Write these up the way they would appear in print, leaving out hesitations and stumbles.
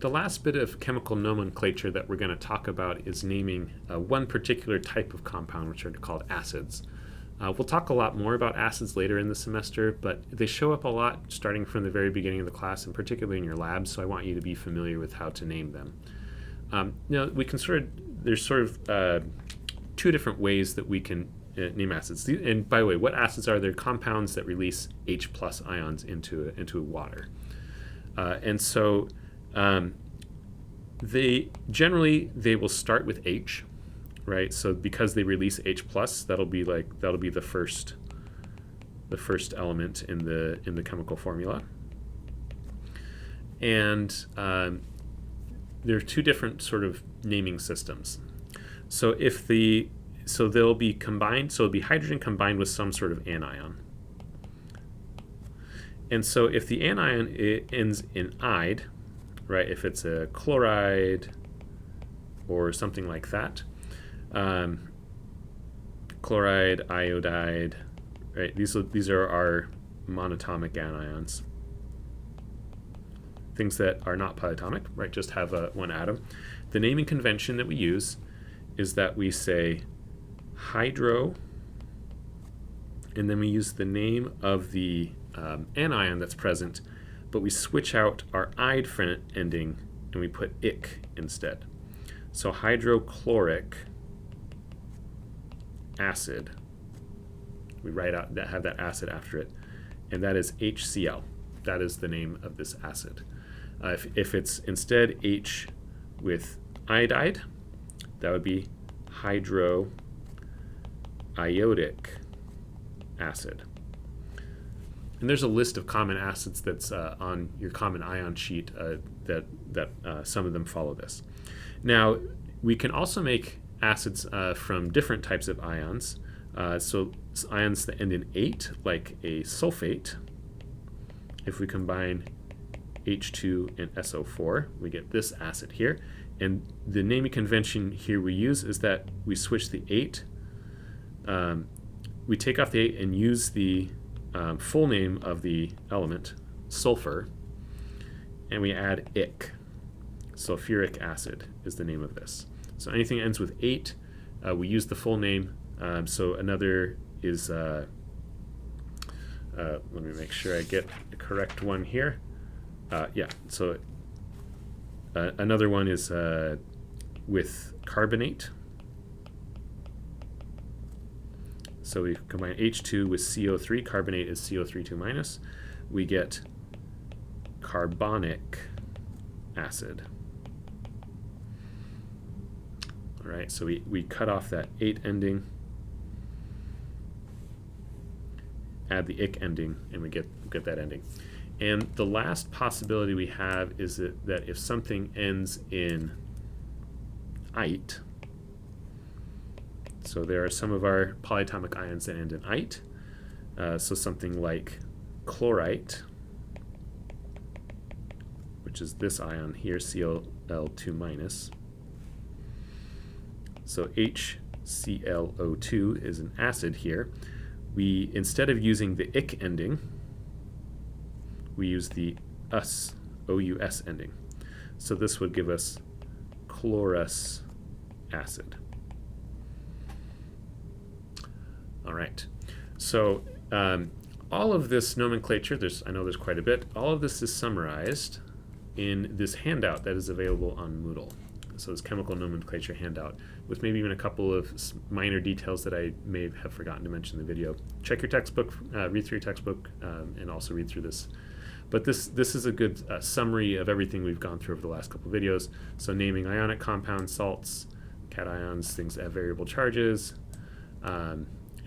the last bit of chemical nomenclature that we're going to talk about is naming one particular type of compound, which are called acids. We'll talk a lot more about acids later in the semester, but they show up a lot starting from the very beginning of the class, and particularly in your labs, so I want you to be familiar with how to name them. Now, we can there's two different ways that we can name acids. And by the way, what acids are? They're compounds that release H plus ions into water. And so they will start with H, right? So because they release H plus, that'll be the first element in the chemical formula. And there are two different sort of naming systems. So they'll be combined. So it'll be hydrogen combined with some sort of anion. And so if the anion ends in "ide," right? If it's a chloride or something like that, chloride, iodide, right? These are our monatomic anions. Things that are not polyatomic, right? Just have one atom. The naming convention that we use is that we say hydro, and then we use the name of the anion that's present, but we switch out our ide ending and we put ic instead. So hydrochloric acid, we write out that, have that acid after it, and that is HCl. That is the name of this acid. If it's instead H with iodide, that would be hydroiodic acid. And there's a list of common acids that's on your common ion sheet that some of them follow this. Now, we can also make acids from different types of ions. So ions that end in ate, like a sulfate. If we combine H2 and SO4, we get this acid here. And the naming convention here we use is that we switch the ate. We take off the ate and use the full name of the element, sulfur, and we add ic. Sulfuric acid is the name of this. So anything that ends with ate, we use the full name. So another is, let me make sure I get the correct one here. So another one is with carbonate. So we combine H2 with CO3. Carbonate is CO3 2-. We get carbonic acid. All right, so we cut off that ate ending, add the ic ending, and we get that ending. And the last possibility we have is that if something ends in ite, so there are some of our polyatomic ions that end in ite, so something like chlorite, which is this ion here, Cl2-. So HClO2 is an acid here. We, instead of using the ic ending, we use the us, OUS ending. So this would give us chlorous acid. All right. So all of this nomenclature, I know there's quite a bit, all of this is summarized in this handout that is available on Moodle. So this chemical nomenclature handout with maybe even a couple of minor details that I may have forgotten to mention in the video. Check your textbook, read through your textbook, and also read through this. But this is a good summary of everything we've gone through over the last couple of videos. So naming ionic compounds, salts, cations, things that have variable charges, and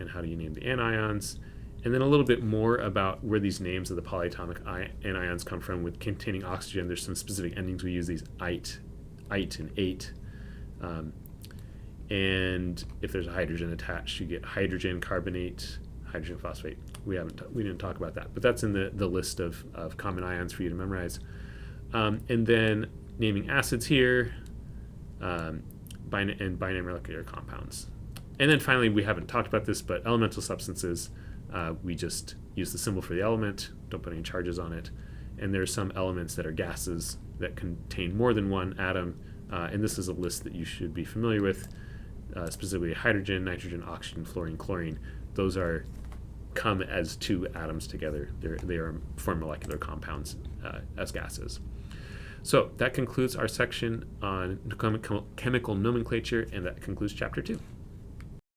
how do you name the anions. And then a little bit more about where these names of the polyatomic anions come from with containing oxygen. There's some specific endings we use, these ite and ate. And if there's a hydrogen attached, you get hydrogen carbonate, hydrogen phosphate. We didn't talk about that, but that's in the list of common ions for you to memorize. And then naming acids here, and binary molecular compounds. And then finally, we haven't talked about this, but elemental substances, we just use the symbol for the element, don't put any charges on it. And there are some elements that are gases, that contain more than one atom, and this is a list that you should be familiar with, specifically hydrogen, nitrogen, oxygen, fluorine, chlorine. Those come as two atoms together. They form molecular compounds as gases. So that concludes our section on chemical nomenclature, and that concludes chapter 2.